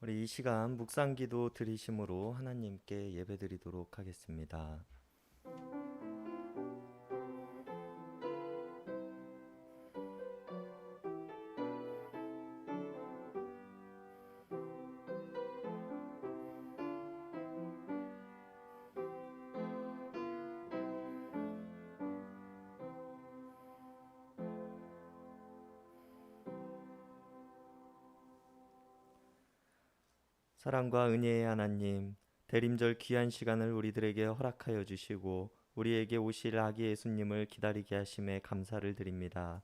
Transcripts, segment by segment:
우리 이 시간 묵상기도 드리심으로 하나님께 예배드리도록 하겠습니다. 사랑과 은혜의 하나님, 대림절 귀한 시간을 우리들에게 허락하여 주시고 우리에게 오실 아기 예수님을 기다리게 하심에 감사를 드립니다.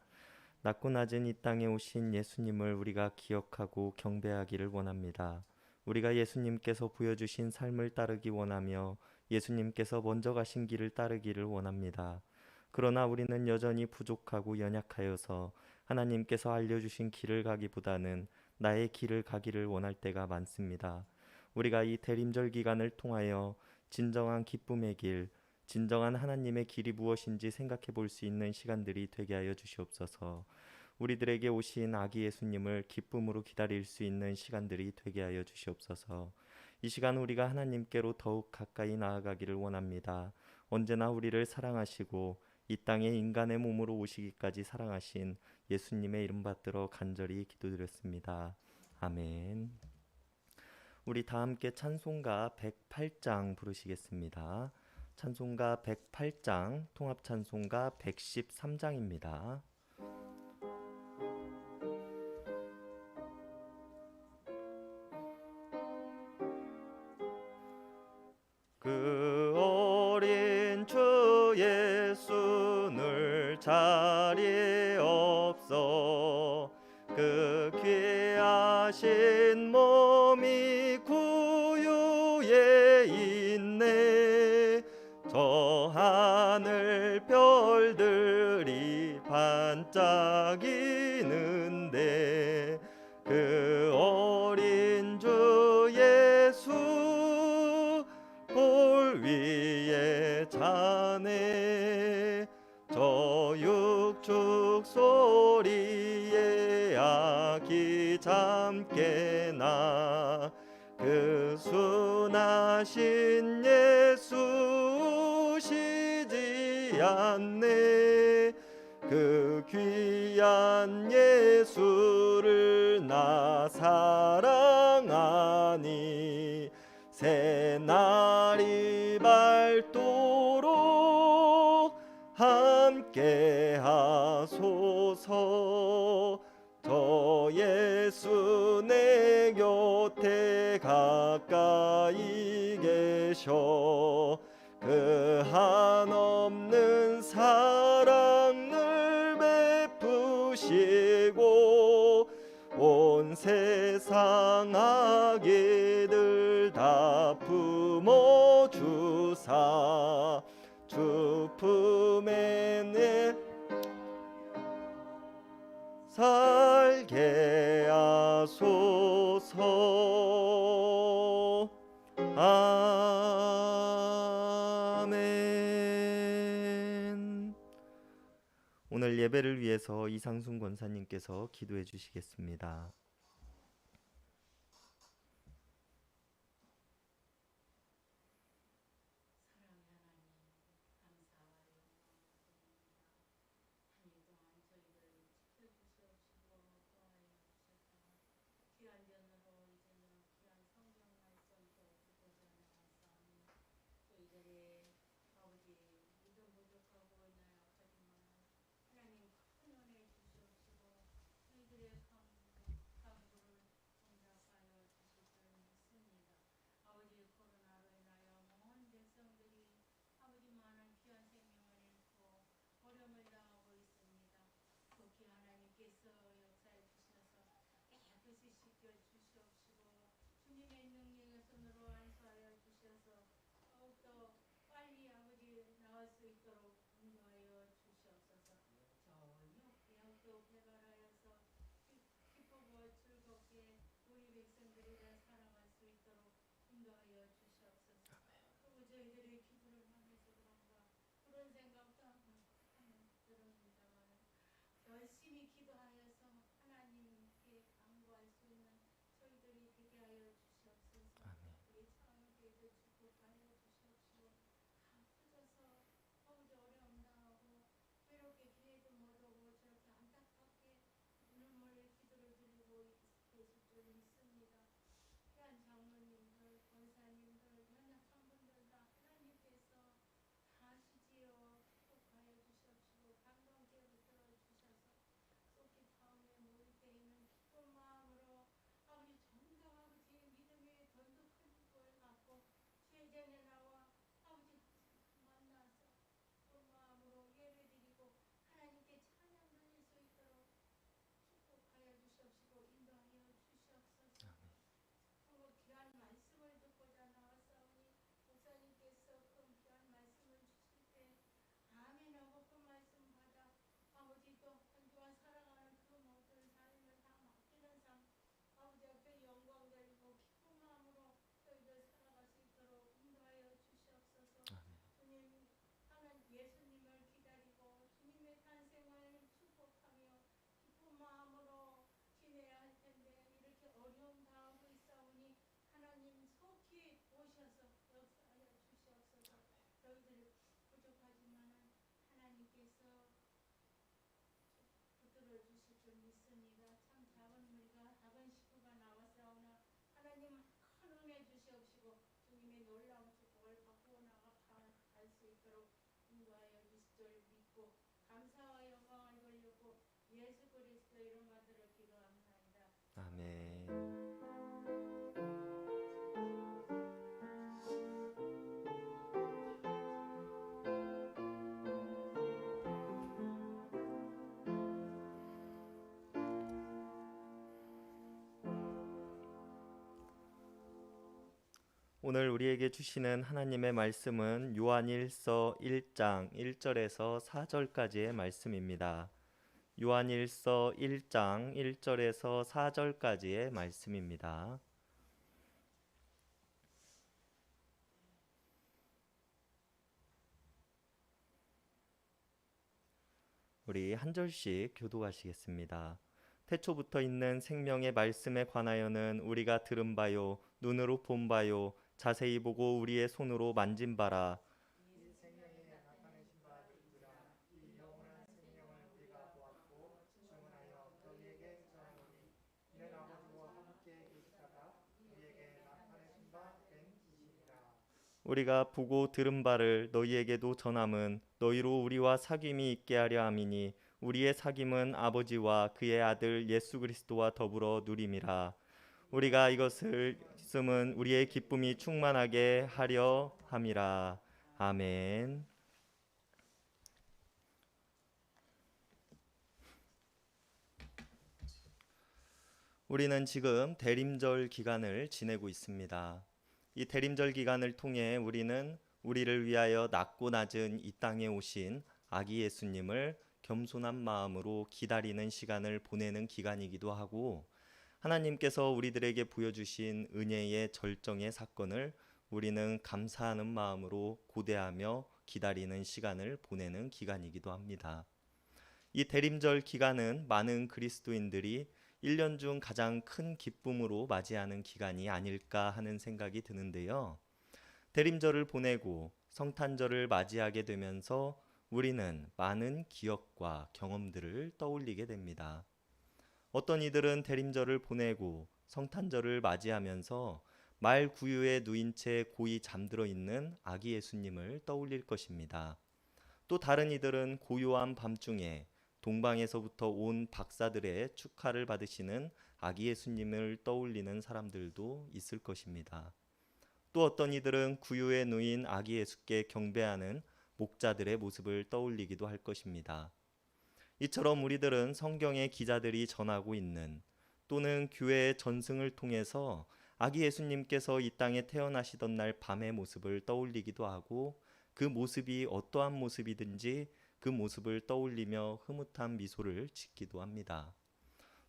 낮고 낮은 이 땅에 오신 예수님을 우리가 기억하고 경배하기를 원합니다. 우리가 예수님께서 보여주신 삶을 따르기 원하며 예수님께서 먼저 가신 길을 따르기를 원합니다. 그러나 우리는 여전히 부족하고 연약하여서 하나님께서 알려주신 길을 가기보다는 나의 길을 가기를 원할 때가 많습니다. 우리가 이 대림절 기간을 통하여 진정한 기쁨의 길, 진정한 하나님의 길이 무엇인지 생각해 볼 수 있는 시간들이 되게 하여 주시옵소서. 우리들에게 오신 아기 예수님을 기쁨으로 기다릴 수 있는 시간들이 되게 하여 주시옵소서. 이 시간 우리가 하나님께로 더욱 가까이 나아가기를 원합니다. 언제나 우리를 사랑하시고 이 땅에 인간의 몸으로 오시기까지 사랑하신 예수님의 이름 받들어 간절히 기도드렸습니다. 아멘. 우리 다 함께 찬송가 108장 부르시겠습니다. 찬송가 108장, 통합 찬송가 113장입니다. 그 어린 주 예수 늘 자리에 없어 그 귀하신 몸이 구유에 있네. 저 하늘 별들이 반짝이는데 그 어린 주 예수 볼 위에 자네. 저 육축 소리에 아기 잠깨나 그 순하신 예수 쉬지 않네. 그 귀한 예수를 나 사랑하니 새날이 밝도록 함께 하소서. 저 예수 내 곁에 가까이 계셔 그 한없는 사랑을 베푸시고 온 세상 아기들 다 품어주사 주 품에 내 살게 하소서. 아멘. 오늘 예배를 위해서 이상순 권사님께서 기도해 주시겠습니다. 열심히 기도하여서 하나님께 간구할 수 있는 저희들이 되게 하여 있으니가 참 작은 무리가 작은 식구가 나왔사오나 하나님 큰 은혜 주시옵시고 주님의 놀라운 축복을 받고 나갈 수 있도록 인도하여 주실 줄 믿고 감사와 영광을 돌리고 예수 그리스도 이름 받들어 기도합니다. 아멘. 오늘 우리에게 주시는 하나님의 말씀은 요한일서 1장 1절에서 4절까지의 말씀입니다. 요한일서 1장 1절에서 4절까지의 말씀입니다. 우리 한 절씩 교독하시겠습니다. 태초부터 있는 생명의 말씀에 관하여는 우리가 들은 바요 눈으로 본 바요 자세히 보고 우리의 손으로 만진 바라. 이 생명이 나타내신 바들이라. 이 영원한 생명을 우리가 보았고 증언하여 너희에게 전하노니 이는 아버지와 함께 계시다가 우리에게 나타내신 바 된 이시니라. 우리가 보고 들은 바를 너희에게도 전함은 너희로 우리와 사귐이 있게 하려 함이니 우리의 사귐은 아버지와 그의 아들 예수 그리스도와 더불어 누림이라. 우리가 이것을 있음은 우리의 기쁨이 충만하게 하려 함이라. 아멘. 우리는 지금 대림절 기간을 지내고 있습니다. 이 대림절 기간을 통해 우리는 우리를 위하여 낮고 낮은 이 땅에 오신 아기 예수님을 겸손한 마음으로 기다리는 시간을 보내는 기간이기도 하고, 하나님께서 우리들에게 보여주신 은혜의 절정의 사건을 우리는 감사하는 마음으로 고대하며 기다리는 시간을 보내는 기간이기도 합니다. 이 대림절 기간은 많은 그리스도인들이 1년 중 가장 큰 기쁨으로 맞이하는 기간이 아닐까 하는 생각이 드는데요. 대림절을 보내고 성탄절을 맞이하게 되면서 우리는 많은 기억과 경험들을 떠올리게 됩니다. 어떤 이들은 대림절을 보내고 성탄절을 맞이하면서 말 구유에 누인 채 고이 잠들어 있는 아기 예수님을 떠올릴 것입니다. 또 다른 이들은 고요한 밤중에 동방에서부터 온 박사들의 축하를 받으시는 아기 예수님을 떠올리는 사람들도 있을 것입니다. 또 어떤 이들은 구유에 누인 아기 예수께 경배하는 목자들의 모습을 떠올리기도 할 것입니다. 이처럼 우리들은 성경의 기자들이 전하고 있는 또는 교회의 전승을 통해서 아기 예수님께서 이 땅에 태어나시던 날 밤의 모습을 떠올리기도 하고, 그 모습이 어떠한 모습이든지 그 모습을 떠올리며 흐뭇한 미소를 짓기도 합니다.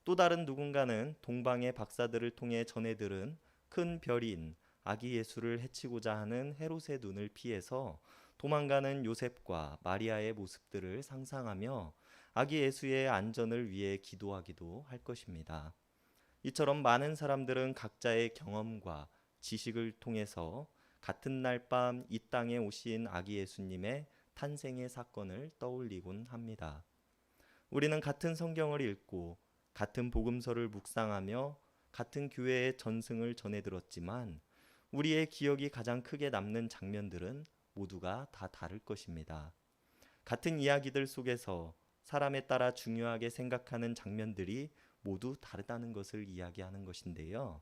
또 다른 누군가는 동방의 박사들을 통해 전해 들은 큰 별인 아기 예수를 해치고자 하는 헤롯의 눈을 피해서 도망가는 요셉과 마리아의 모습들을 상상하며 아기 예수의 안전을 위해 기도하기도 할 것입니다. 이처럼 많은 사람들은 각자의 경험과 지식을 통해서 같은 날 밤 이 땅에 오신 아기 예수님의 탄생의 사건을 떠올리곤 합니다. 우리는 같은 성경을 읽고 같은 복음서를 묵상하며 같은 교회의 전승을 전해 들었지만 우리의 기억이 가장 크게 남는 장면들은 모두가 다 다를 것입니다. 같은 이야기들 속에서 사람에 따라 중요하게 생각하는 장면들이 모두 다르다는 것을 이야기하는 것인데요.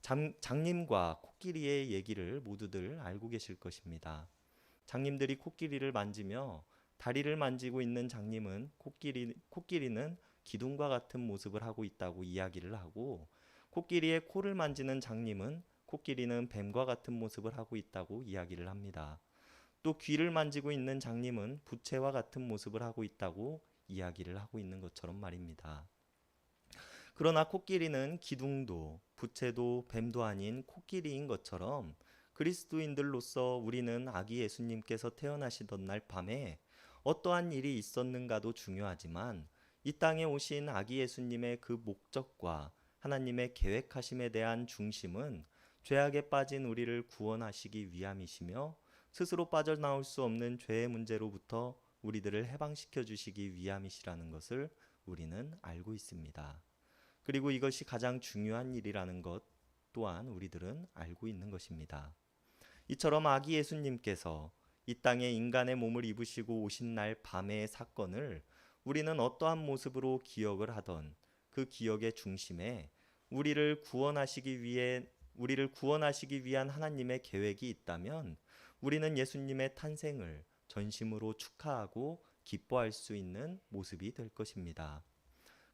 장님과 코끼리의 얘기를 모두들 알고 계실 것입니다. 장님들이 코끼리를 만지며 다리를 만지고 있는 장님은 코끼리는 기둥과 같은 모습을 하고 있다고 이야기를 하고, 코끼리의 코를 만지는 장님은 코끼리는 뱀과 같은 모습을 하고 있다고 이야기를 합니다. 또 귀를 만지고 있는 장님은 부채와 같은 모습을 하고 있다고 이야기를 하고 있는 것처럼 말입니다. 그러나 코끼리는 기둥도 부채도 뱀도 아닌 코끼리인 것처럼 그리스도인들로서 우리는 아기 예수님께서 태어나시던 날 밤에 어떠한 일이 있었는가도 중요하지만 이 땅에 오신 아기 예수님의 그 목적과 하나님의 계획하심에 대한 중심은 죄악에 빠진 우리를 구원하시기 위함이시며 스스로 빠져나올 수 없는 죄의 문제로부터 우리들을 해방시켜 주시기 위함이시라는 것을 우리는 알고 있습니다. 그리고 이것이 가장 중요한 일이라는 것 또한 우리들은 알고 있는 것입니다. 이처럼 아기 예수님께서 이 땅에 인간의 몸을 입으시고 오신 날 밤의 사건을 우리는 어떠한 모습으로 기억을 하던 그 기억의 중심에 우리를 구원하시기 위한 하나님의 계획이 있다면 우리는 예수님의 탄생을 전심으로 축하하고 기뻐할 수 있는 모습이 될 것입니다.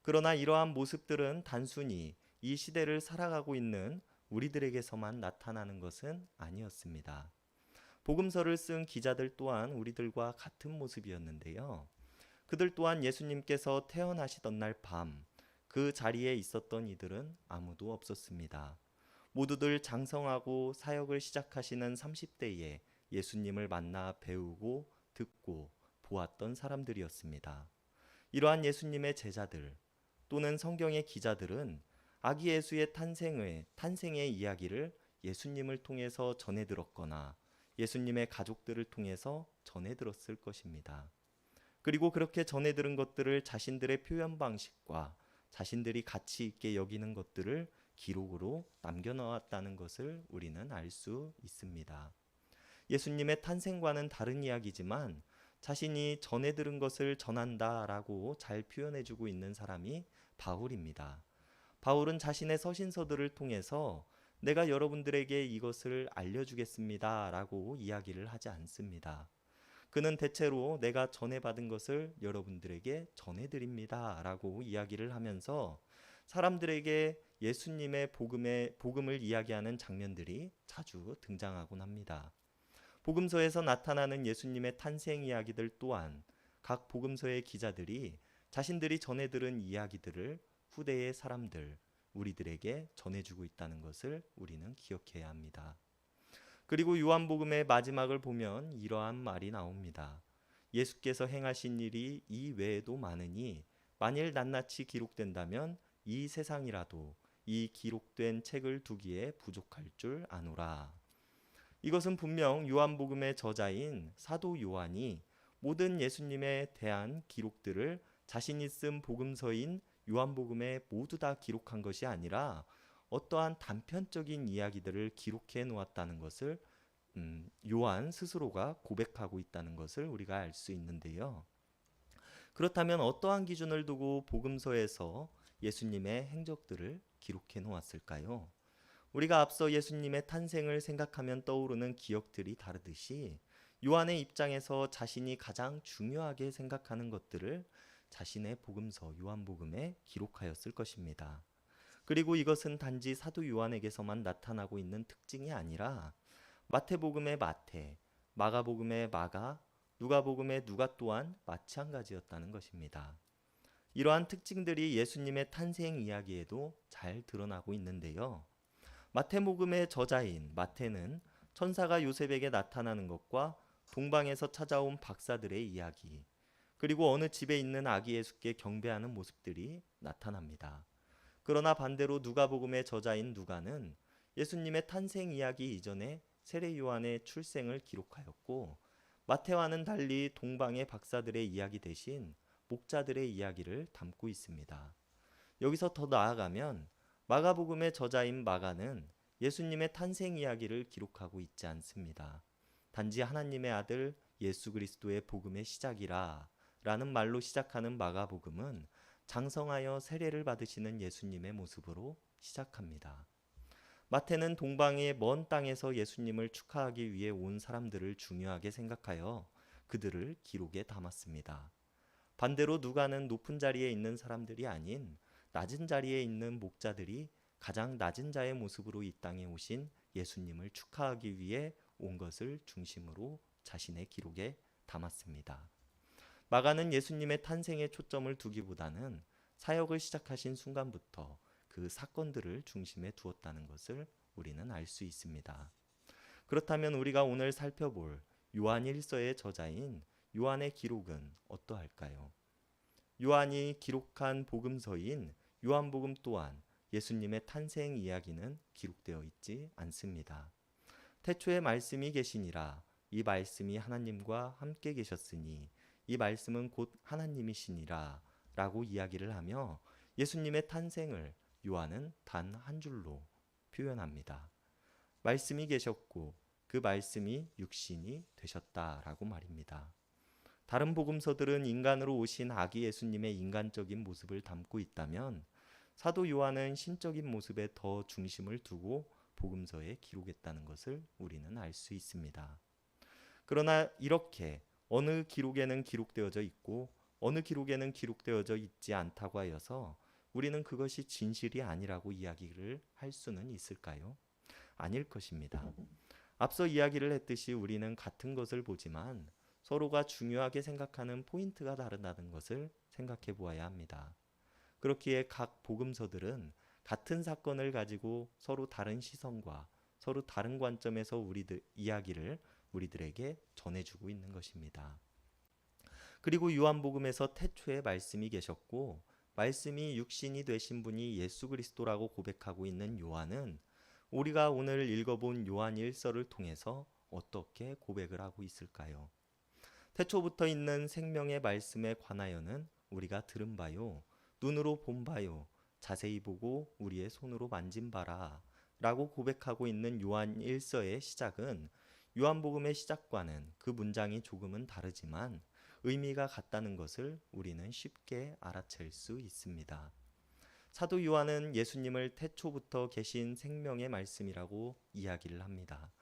그러나 이러한 모습들은 단순히 이 시대를 살아가고 있는 우리들에게서만 나타나는 것은 아니었습니다. 복음서를 쓴 기자들 또한 우리들과 같은 모습이었는데요. 그들 또한 예수님께서 태어나시던 날 밤 그 자리에 있었던 이들은 아무도 없었습니다. 모두들 장성하고 사역을 시작하시는 30대에 예수님을 만나 배우고 듣고 보았던 사람들이었습니다. 이러한 예수님의 제자들 또는 성경의 기자들은 아기 예수의 탄생의 이야기를 예수님을 통해서 전해 들었거나 예수님의 가족들을 통해서 전해 들었을 것입니다. 그리고 그렇게 전해 들은 것들을 자신들의 표현 방식과 자신들이 가치 있게 여기는 것들을 기록으로 남겨놓았다는 것을 우리는 알 수 있습니다. 예수님의 탄생과는 다른 이야기지만 자신이 전해 들은 것을 전한다라고 잘 표현해주고 있는 사람이 바울입니다. 바울은 자신의 서신서들을 통해서 내가 여러분들에게 이것을 알려주겠습니다 라고 이야기를 하지 않습니다. 그는 대체로 내가 전해받은 것을 여러분들에게 전해드립니다 라고 이야기를 하면서 사람들에게 예수님의 복음을 이야기하는 장면들이 자주 등장하곤 합니다. 복음서에서 나타나는 예수님의 탄생 이야기들 또한 각 복음서의 기자들이 자신들이 전해 들은 이야기들을 후대의 사람들, 우리들에게 전해주고 있다는 것을 우리는 기억해야 합니다. 그리고 요한복음의 마지막을 보면 이러한 말이 나옵니다. 예수께서 행하신 일이 이 외에도 많으니 만일 낱낱이 기록된다면 이 세상이라도 이 기록된 책을 두기에 부족할 줄 아노라. 이것은 분명 요한복음의 저자인 사도 요한이 모든 예수님에 대한 기록들을 자신이 쓴 복음서인 요한복음에 모두 다 기록한 것이 아니라 어떠한 단편적인 이야기들을 기록해 놓았다는 것을 요한 스스로가 고백하고 있다는 것을 우리가 알 수 있는데요. 그렇다면 어떠한 기준을 두고 복음서에서 예수님의 행적들을 기록해 놓았을까요? 우리가 앞서 예수님의 탄생을 생각하면 떠오르는 기억들이 다르듯이 요한의 입장에서 자신이 가장 중요하게 생각하는 것들을 자신의 복음서 요한복음에 기록하였을 것입니다. 그리고 이것은 단지 사도 요한에게서만 나타나고 있는 특징이 아니라 마태복음의 마태, 마가복음의 마가, 누가복음의 누가 또한 마찬가지였다는 것입니다. 이러한 특징들이 예수님의 탄생 이야기에도 잘 드러나고 있는데요. 마태복음의 저자인 마태는 천사가 요셉에게 나타나는 것과 동방에서 찾아온 박사들의 이야기, 그리고 어느 집에 있는 아기 예수께 경배하는 모습들이 나타납니다. 그러나 반대로 누가복음의 저자인 누가는 예수님의 탄생 이야기 이전에 세례 요한의 출생을 기록하였고 마태와는 달리 동방의 박사들의 이야기 대신 목자들의 이야기를 담고 있습니다. 여기서 더 나아가면 마가복음의 저자인 마가는 예수님의 탄생 이야기를 기록하고 있지 않습니다. 단지 하나님의 아들 예수 그리스도의 복음의 시작이라 라는 말로 시작하는 마가복음은 장성하여 세례를 받으시는 예수님의 모습으로 시작합니다. 마태는 동방의 먼 땅에서 예수님을 축하하기 위해 온 사람들을 중요하게 생각하여 그들을 기록에 담았습니다. 반대로 누가는 높은 자리에 있는 사람들이 아닌 낮은 자리에 있는 목자들이 가장 낮은 자의 모습으로 이 땅에 오신 예수님을 축하하기 위해 온 것을 중심으로 자신의 기록에 담았습니다. 마가는 예수님의 탄생에 초점을 두기보다는 사역을 시작하신 순간부터 그 사건들을 중심에 두었다는 것을 우리는 알 수 있습니다. 그렇다면 우리가 오늘 살펴볼 요한 1서의 저자인 요한의 기록은 어떠할까요? 요한이 기록한 복음서인 요한복음 또한 예수님의 탄생 이야기는 기록되어 있지 않습니다. 태초에 말씀이 계시니라 이 말씀이 하나님과 함께 계셨으니 이 말씀은 곧 하나님이시니라 라고 이야기를 하며 예수님의 탄생을 요한은 단 한 줄로 표현합니다. 말씀이 계셨고 그 말씀이 육신이 되셨다라고 말입니다. 다른 복음서들은 인간으로 오신 아기 예수님의 인간적인 모습을 담고 있다면 사도 요한은 신적인 모습에 더 중심을 두고 복음서에 기록했다는 것을 우리는 알 수 있습니다. 그러나 이렇게 어느 기록에는 기록되어져 있고 어느 기록에는 기록되어져 있지 않다고 하여서 우리는 그것이 진실이 아니라고 이야기를 할 수는 있을까요? 아닐 것입니다. 앞서 이야기를 했듯이 우리는 같은 것을 보지만 서로가 중요하게 생각하는 포인트가 다르다는 것을 생각해 보아야 합니다. 그렇기에 각 복음서들은 같은 사건을 가지고 서로 다른 시선과 서로 다른 관점에서 이야기를 우리들에게 전해주고 있는 것입니다. 그리고 요한복음에서 태초에 말씀이 계셨고 말씀이 육신이 되신 분이 예수 그리스도라고 고백하고 있는 요한은 우리가 오늘 읽어본 요한 1서를 통해서 어떻게 고백을 하고 있을까요? 태초부터 있는 생명의 말씀에 관하여는 우리가 들은 바요, 눈으로 본 바요, 자세히 보고 우리의 손으로 만진 바라 라고 고백하고 있는 요한 1서의 시작은 요한복음의 시작과는 그 문장이 조금은 다르지만 의미가 같다는 것을 우리는 쉽게 알아챌 수 있습니다. 사도 요한은 예수님을 태초부터 계신 생명의 말씀이라고 이야기를 합니다.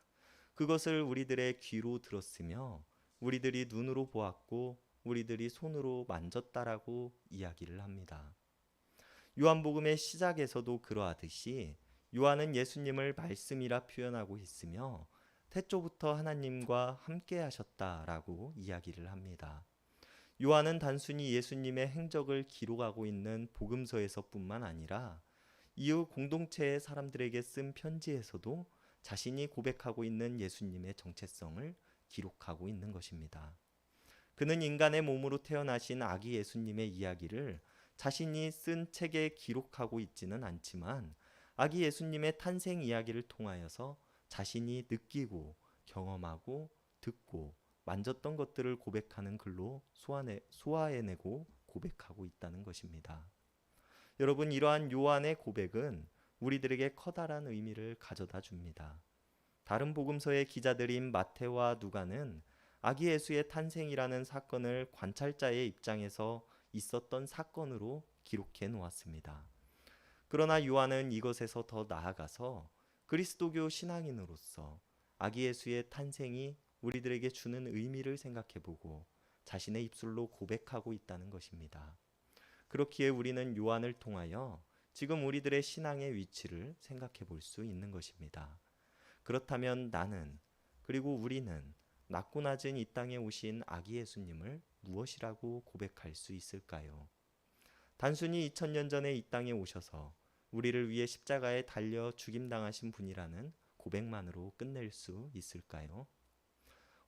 그것을 우리들의 귀로 들었으며 우리들이 눈으로 보았고 우리들이 손으로 만졌다라고 이야기를 합니다. 요한복음의 시작에서도 그러하듯이 요한은 예수님을 말씀이라 표현하고 있으며 태초부터 하나님과 함께 하셨다라고 이야기를 합니다. 요한은 단순히 예수님의 행적을 기록하고 있는 복음서에서뿐만 아니라 이후 공동체의 사람들에게 쓴 편지에서도 자신이 고백하고 있는 예수님의 정체성을 기록하고 있는 것입니다. 그는 인간의 몸으로 태어나신 아기 예수님의 이야기를 자신이 쓴 책에 기록하고 있지는 않지만 아기 예수님의 탄생 이야기를 통하여서 자신이 느끼고 경험하고 듣고 만졌던 것들을 고백하는 글로 소화해내고 고백하고 있다는 것입니다. 여러분, 이러한 요한의 고백은 우리들에게 커다란 의미를 가져다 줍니다. 다른 복음서의 기자들인 마태와 누가는 아기 예수의 탄생이라는 사건을 관찰자의 입장에서 있었던 사건으로 기록해 놓았습니다. 그러나 요한은 이것에서 더 나아가서 그리스도교 신앙인으로서 아기 예수의 탄생이 우리들에게 주는 의미를 생각해보고 자신의 입술로 고백하고 있다는 것입니다. 그렇기에 우리는 요한을 통하여 지금 우리들의 신앙의 위치를 생각해 볼 수 있는 것입니다. 그렇다면 나는 그리고 우리는 낮고 낮은 이 땅에 오신 아기 예수님을 무엇이라고 고백할 수 있을까요? 단순히 2000년 전에 이 땅에 오셔서 우리를 위해 십자가에 달려 죽임당하신 분이라는 고백만으로 끝낼 수 있을까요?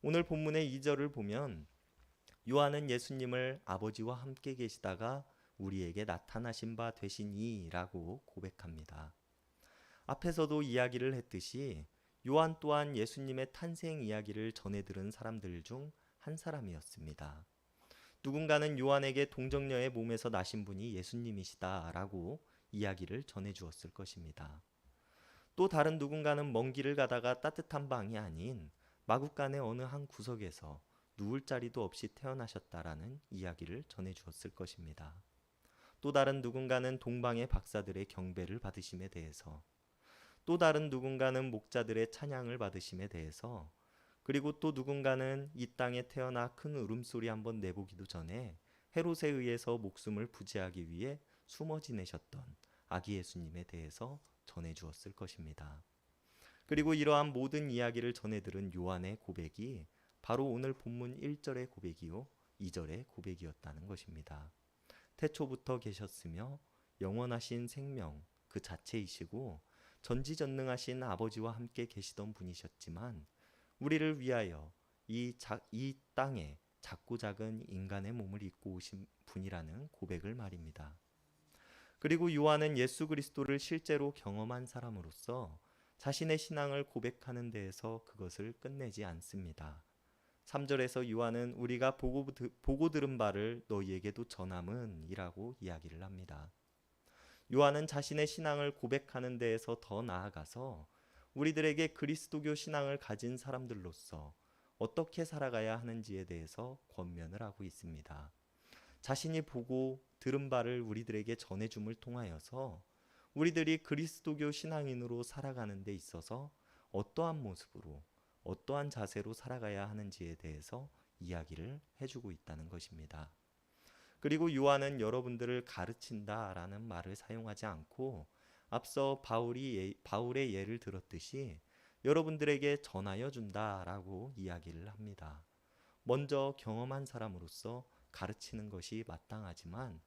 오늘 본문의 2절을 보면 요한은 예수님을 아버지와 함께 계시다가 우리에게 나타나신 바 되시니 라고 고백합니다. 앞에서도 이야기를 했듯이 요한 또한 예수님의 탄생 이야기를 전해 들은 사람들 중 한 사람이었습니다. 누군가는 요한에게 동정녀의 몸에서 나신 분이 예수님이시다 라고 이야기를 전해 주었을 것입니다. 또 다른 누군가는 먼 길을 가다가 따뜻한 방이 아닌 마국간의 어느 한 구석에서 누울 자리도 없이 태어나셨다라는 이야기를 전해 주었을 것입니다. 또 다른 누군가는 동방의 박사들의 경배를 받으심에 대해서, 또 다른 누군가는 목자들의 찬양을 받으심에 대해서, 그리고 또 누군가는 이 땅에 태어나 큰 울음소리 한번 내보기도 전에 헤롯에 의해서 목숨을 부지하기 위해 숨어 지내셨던 아기 예수님에 대해서 전해 주었을 것입니다. 그리고 이러한 모든 이야기를 전해 들은 요한의 고백이 바로 오늘 본문 1절의 고백이요 2절의 고백이었다는 것입니다. 태초부터 계셨으며 영원하신 생명 그 자체이시고 전지전능하신 아버지와 함께 계시던 분이셨지만 우리를 위하여 이 땅에 작고 작은 인간의 몸을 입고 오신 분이라는 고백을 말입니다. 그리고 요한은 예수 그리스도를 실제로 경험한 사람으로서 자신의 신앙을 고백하는 데에서 그것을 끝내지 않습니다. 3절에서 요한은 우리가 보고 들은 바를 너희에게도 전함은 이라고 이야기를 합니다. 요한은 자신의 신앙을 고백하는 데에서 더 나아가서 우리들에게 그리스도교 신앙을 가진 사람들로서 어떻게 살아가야 하는지에 대해서 권면을 하고 있습니다. 자신이 보고 들은 바를 우리들에게 전해줌을 통하여서 우리들이 그리스도교 신앙인으로 살아가는 데 있어서 어떠한 모습으로 어떠한 자세로 살아가야 하는지에 대해서 이야기를 해주고 있다는 것입니다. 그리고 요한은 여러분들을 가르친다라는 말을 사용하지 않고 앞서 바울의 예를 들었듯이 여러분들에게 전하여 준다라고 이야기를 합니다. 먼저 경험한 사람으로서 가르치는 것이 마땅하지만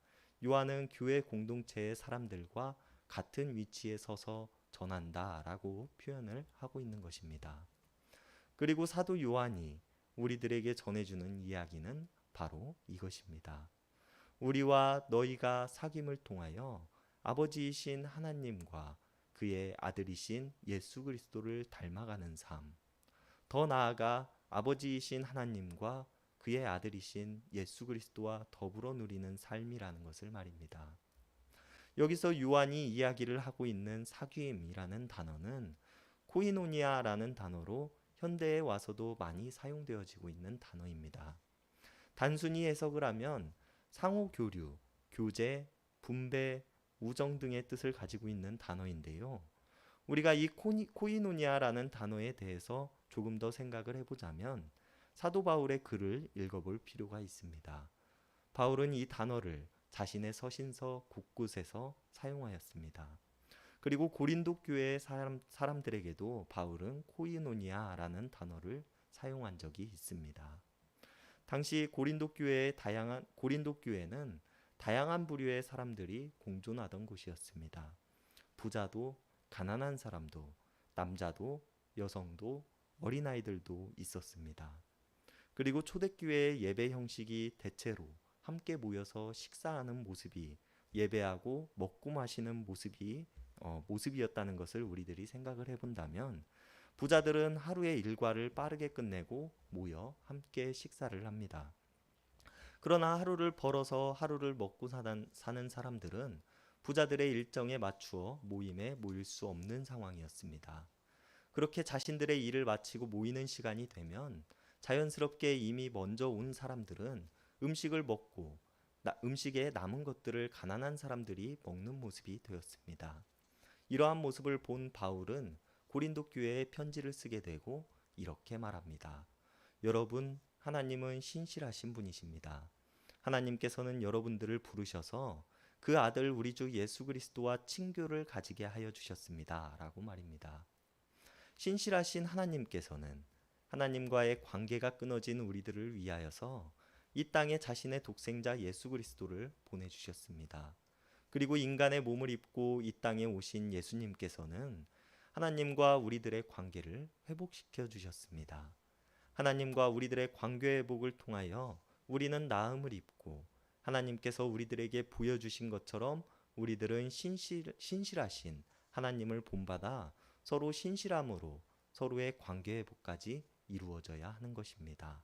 요한은 교회 공동체의 사람들과 같은 위치에 서서 전한다라고 표현을 하고 있는 것입니다. 그리고 사도 요한이 우리들에게 전해주는 이야기는 바로 이것입니다. 우리와 너희가 사귐을 통하여 아버지이신 하나님과 그의 아들이신 예수 그리스도를 닮아가는 삶, 더 나아가 아버지이신 하나님과 그의 아들이신 예수 그리스도와 더불어 누리는 삶이라는 것을 말입니다. 여기서 요한이 이야기를 하고 있는 사귐이라는 단어는 코이노니아라는 단어로 현대에 와서도 많이 사용되어지고 있는 단어입니다. 단순히 해석을 하면 상호 교류, 교제, 분배, 우정 등의 뜻을 가지고 있는 단어인데요. 우리가 이 코이노니아라는 단어에 대해서 조금 더 생각을 해보자면 사도 바울의 글을 읽어볼 필요가 있습니다. 바울은 이 단어를 자신의 서신서 곳곳에서 사용하였습니다. 그리고 고린도 교회의 사람들에게도 바울은 코이노니아라는 단어를 사용한 적이 있습니다. 당시 고린도 교회는 다양한 부류의 사람들이 공존하던 곳이었습니다. 부자도 가난한 사람도 남자도 여성도 어린아이들도 있었습니다. 그리고 초대교회의 예배 형식이 대체로 함께 모여서 식사하는 모습이 예배하고 먹고 마시는 모습이었다는 것을 우리들이 생각을 해본다면 부자들은 하루의 일과를 빠르게 끝내고 모여 함께 식사를 합니다. 그러나 하루를 벌어서 하루를 먹고 사는 사람들은 부자들의 일정에 맞추어 모임에 모일 수 없는 상황이었습니다. 그렇게 자신들의 일을 마치고 모이는 시간이 되면 자연스럽게 이미 먼저 온 사람들은 음식을 먹고 음식에 남은 것들을 가난한 사람들이 먹는 모습이 되었습니다. 이러한 모습을 본 바울은 고린도 교회에 편지를 쓰게 되고 이렇게 말합니다. 여러분, 하나님은 신실하신 분이십니다. 하나님께서는 여러분들을 부르셔서 그 아들 우리 주 예수 그리스도와 친교를 가지게 하여 주셨습니다. 라고 말입니다. 신실하신 하나님께서는 하나님과의 관계가 끊어진 우리들을 위하여서 이 땅에 자신의 독생자 예수 그리스도를 보내주셨습니다. 그리고 인간의 몸을 입고 이 땅에 오신 예수님께서는 하나님과 우리들의 관계를 회복시켜 주셨습니다. 하나님과 우리들의 관계 회복을 통하여 우리는 나음을 입고 하나님께서 우리들에게 보여주신 것처럼 우리들은 신실하신 하나님을 본받아 서로 신실함으로 서로의 관계 회복까지 이루어져야 하는 것입니다.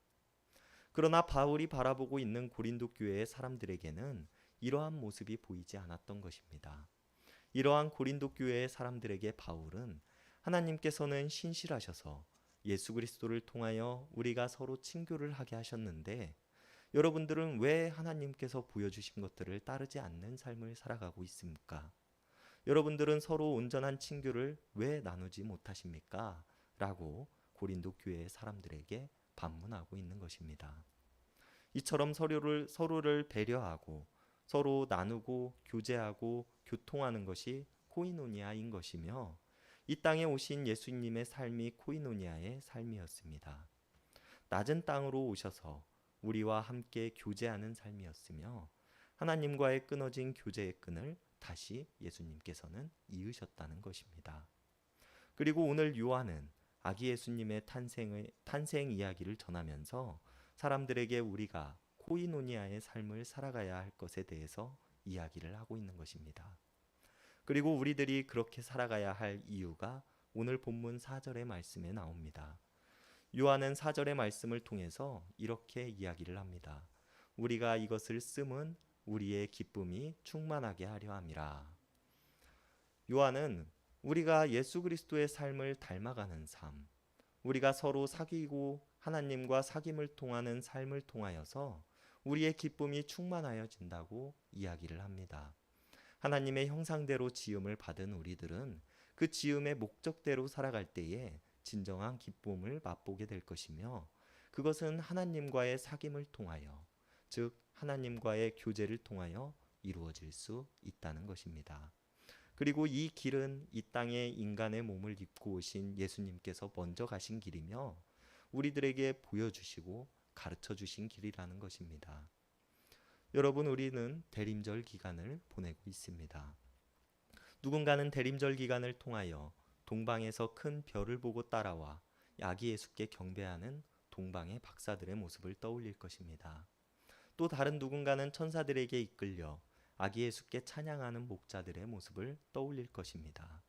그러나 바울이 바라보고 있는 고린도 교회의 사람들에게는 이러한 모습이 보이지 않았던 것입니다. 이러한 고린도 교회의 사람들에게 바울은 하나님께서는 신실하셔서 예수 그리스도를 통하여 우리가 서로 친교를 하게 하셨는데 여러분들은 왜 하나님께서 보여주신 것들을 따르지 않는 삶을 살아가고 있습니까? 여러분들은 서로 온전한 친교를 왜 나누지 못하십니까? 라고 고린도 교회의 사람들에게 반문하고 있는 것입니다. 이처럼 서로를 배려하고 서로 나누고 교제하고 교통하는 것이 코이노니아인 것이며 이 땅에 오신 예수님의 삶이 코이노니아의 삶이었습니다. 낮은 땅으로 오셔서 우리와 함께 교제하는 삶이었으며 하나님과의 끊어진 교제의 끈을 다시 예수님께서는 이으셨다는 것입니다. 그리고 오늘 요한은 아기 예수님의 탄생 이야기를 전하면서 사람들에게 우리가 코이노니아의 삶을 살아가야 할 것에 대해서 이야기를 하고 있는 것입니다. 그리고 우리들이 그렇게 살아가야 할 이유가 오늘 본문 4절의 말씀에 나옵니다. 요한은 4절의 말씀을 통해서 이렇게 이야기를 합니다. 우리가 이것을 씀은 우리의 기쁨이 충만하게 하려 함이라. 요한은 우리가 예수 그리스도의 삶을 닮아가는 삶, 우리가 서로 사귀고 하나님과 사귐을 통하는 삶을 통하여서 우리의 기쁨이 충만하여진다고 이야기를 합니다. 하나님의 형상대로 지음을 받은 우리들은 그 지음의 목적대로 살아갈 때에 진정한 기쁨을 맛보게 될 것이며, 그것은 하나님과의 사귐을 통하여, 즉 하나님과의 교제를 통하여 이루어질 수 있다는 것입니다. 그리고 이 길은 이 땅에 인간의 몸을 입고 오신 예수님께서 먼저 가신 길이며 우리들에게 보여주시고 가르쳐 주신 길이라는 것입니다. 여러분, 우리는 대림절 기간을 보내고 있습니다. 누군가는 대림절 기간을 통하여 동방에서 큰 별을 보고 따라와 아기 예수께 경배하는 동방의 박사들의 모습을 떠올릴 것입니다. 또 다른 누군가는 천사들에게 이끌려 아기 예수께 찬양하는 목자들의 모습을 떠올릴 것입니다.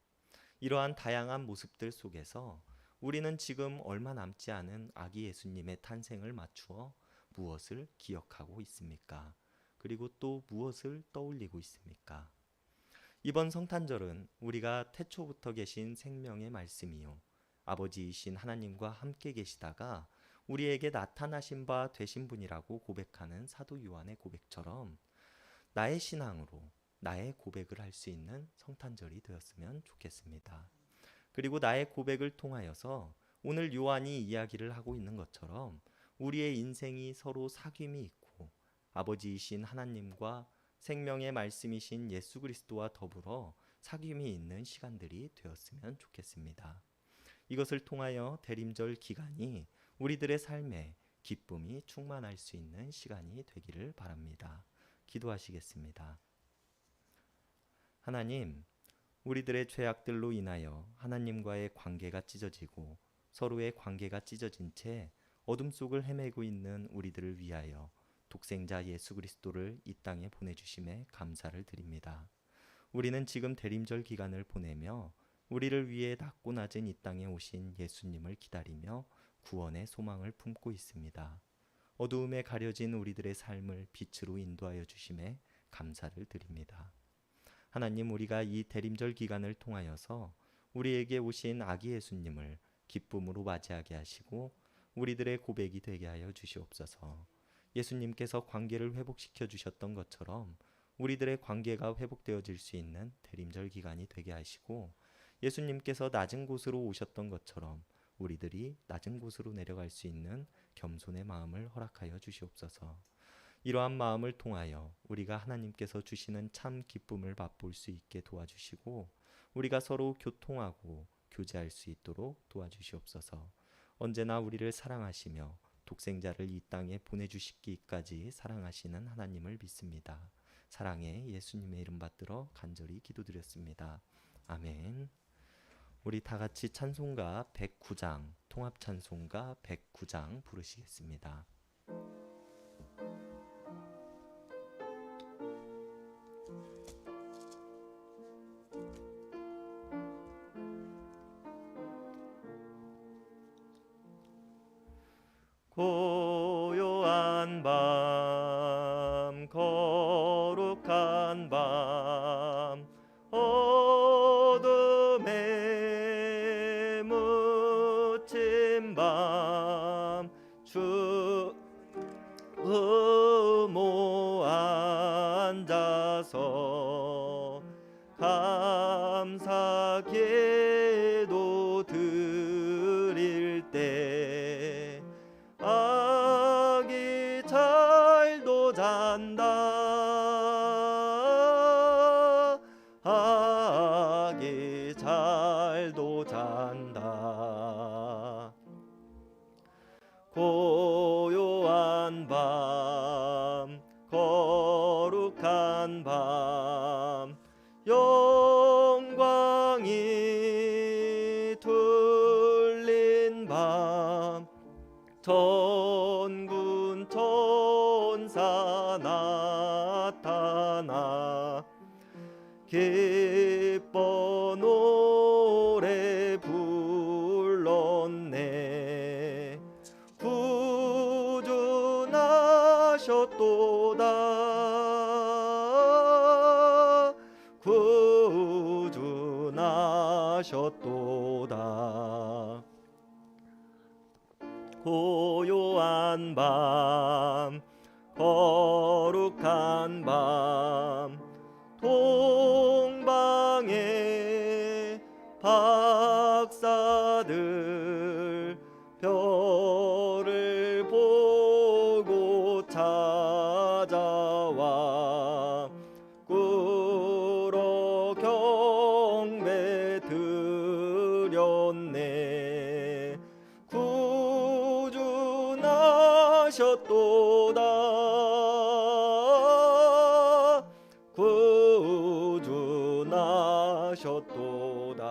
이러한 다양한 모습들 속에서 우리는 지금 얼마 남지 않은 아기 예수님의 탄생을 맞추어 무엇을 기억하고 있습니까? 그리고 또 무엇을 떠올리고 있습니까? 이번 성탄절은 우리가 태초부터 계신 생명의 말씀이요 아버지이신 하나님과 함께 계시다가 우리에게 나타나신 바 되신 분이라고 고백하는 사도 요한의 고백처럼 나의 신앙으로 나의 고백을 할 수 있는 성탄절이 되었으면 좋겠습니다. 그리고 나의 고백을 통하여서 오늘 요한이 이야기를 하고 있는 것처럼 우리의 인생이 서로 사귐이 있고 아버지이신 하나님과 생명의 말씀이신 예수 그리스도와 더불어 사귐이 있는 시간들이 되었으면 좋겠습니다. 이것을 통하여 대림절 기간이 우리들의 삶에 기쁨이 충만할 수 있는 시간이 되기를 바랍니다. 기도하시겠습니다. 하나님, 우리들의 죄악들로 인하여 하나님과의 관계가 찢어지고 서로의 관계가 찢어진 채 어둠 속을 헤매고 있는 우리들을 위하여 독생자 예수 그리스도를 이 땅에 보내주심에 감사를 드립니다. 우리는 지금 대림절 기간을 보내며 우리를 위해 낮고 낮은 이 땅에 오신 예수님을 기다리며 구원의 소망을 품고 있습니다. 어두움에 가려진 우리들의 삶을 빛으로 인도하여 주심에 감사를 드립니다. 하나님, 우리가 이 대림절 기간을 통하여서 우리에게 오신 아기 예수님을 기쁨으로 맞이하게 하시고 우리들의 고백이 되게 하여 주시옵소서. 예수님께서 관계를 회복시켜 주셨던 것처럼 우리들의 관계가 회복되어질 수 있는 대림절 기간이 되게 하시고, 예수님께서 낮은 곳으로 오셨던 것처럼 우리들이 낮은 곳으로 내려갈 수 있는 겸손의 마음을 허락하여 주시옵소서. 이러한 마음을 통하여 우리가 하나님께서 주시는 참 기쁨을 맛볼 수 있게 도와주시고 우리가 서로 교통하고 교제할 수 있도록 도와주시옵소서. 언제나 우리를 사랑하시며 독생자를 이 땅에 보내주시기까지 사랑하시는 하나님을 믿습니다. 사랑의 예수님의 이름 받들어 간절히 기도드렸습니다. 아멘. 우리 다 같이 찬송가 109장, 통합 찬송가 109장 부르시겠습니다. 고요한 밤, 거룩한 밤, 어둠에 묻힌 밤, 주 모아 앉아서 감사 기도 드릴 때 아기 잘도 잔다, 아기 잘도 잔다. 고요한 밤, 거룩한 밤, 영광이 둘린 밤, 천군 천사 나타나 기뻐 노래 불렀네. 구주나셨도다. 고요한 밤 거룩한 밤 동방의 박사들 별을 보고 찾아와 꿇어 경배 드렸네. 구주 나셨도다. 구주 나셨도다.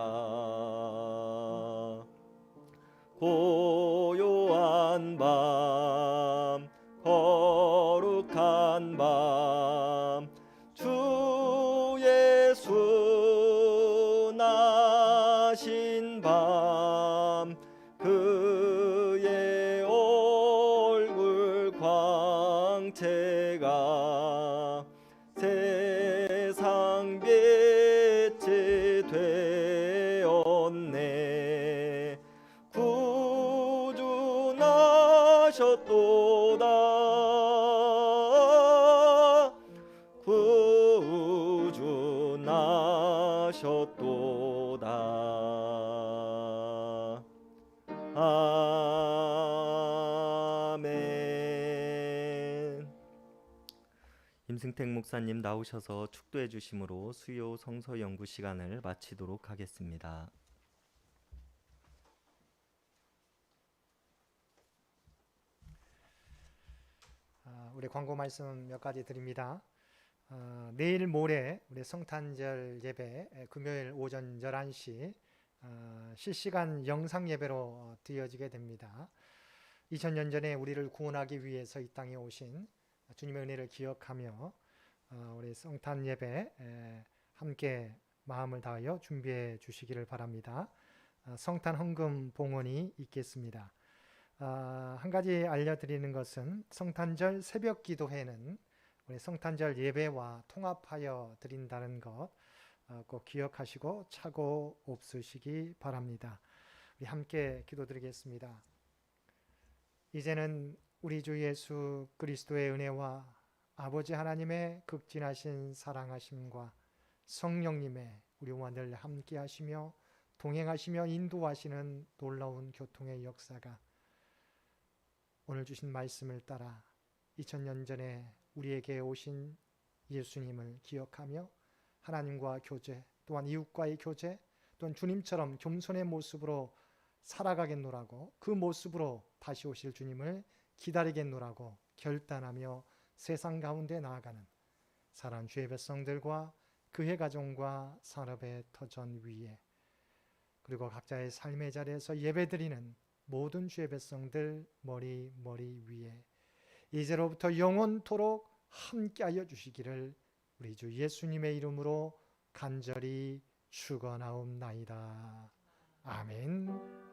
고요한 밤 거룩한 밤 주 예수 나신 밤 그의 얼굴 광채가 세상 빛이 되었네. 구주 나셨도다. 구주 나셨도다. 아멘. 임승택 목사님 나오셔서 축도해 주심으로 수요 성서 연구 시간을 마치도록 하겠습니다. 우리 광고 말씀 몇 가지 드립니다. 내일 모레 우리 성탄절 예배 금요일 오전 11시 실시간 영상 예배로 드려지게 됩니다. 2000년 전에 우리를 구원하기 위해서 이 땅에 오신 주님의 은혜를 기억하며 우리 성탄 예배 함께 마음을 다하여 준비해 주시기를 바랍니다. 성탄 헌금 봉헌이 있겠습니다. 한 가지 알려드리는 것은 성탄절 새벽 기도회는 우리 성탄절 예배와 통합하여 드린다는 것 꼭 기억하시고 착오 없으시기 바랍니다. 우리 함께 기도드리겠습니다. 이제는 우리 주 예수 그리스도의 은혜와 아버지 하나님의 극진하신 사랑하심과 성령님의 우리와 늘 함께 하시며 동행하시며 인도하시는 놀라운 교통의 역사가 오늘 주신 말씀을 따라 2000년 전에 우리에게 오신 예수님을 기억하며 하나님과 교제, 또한 이웃과의 교제, 또한 주님처럼 겸손의 모습으로 살아가겠노라고, 그 모습으로 다시 오실 주님을 기다리겠노라고 결단하며 세상 가운데 나아가는 사랑하는 주의 백성들과 그의 가정과 산업의 터전 위에, 그리고 각자의 삶의 자리에서 예배드리는 모든 주의 백성들 머리 위에 이제로부터 영원토록 함께하여 주시기를 우리 주 예수님의 이름으로 간절히 축원하옵나이다. 아멘.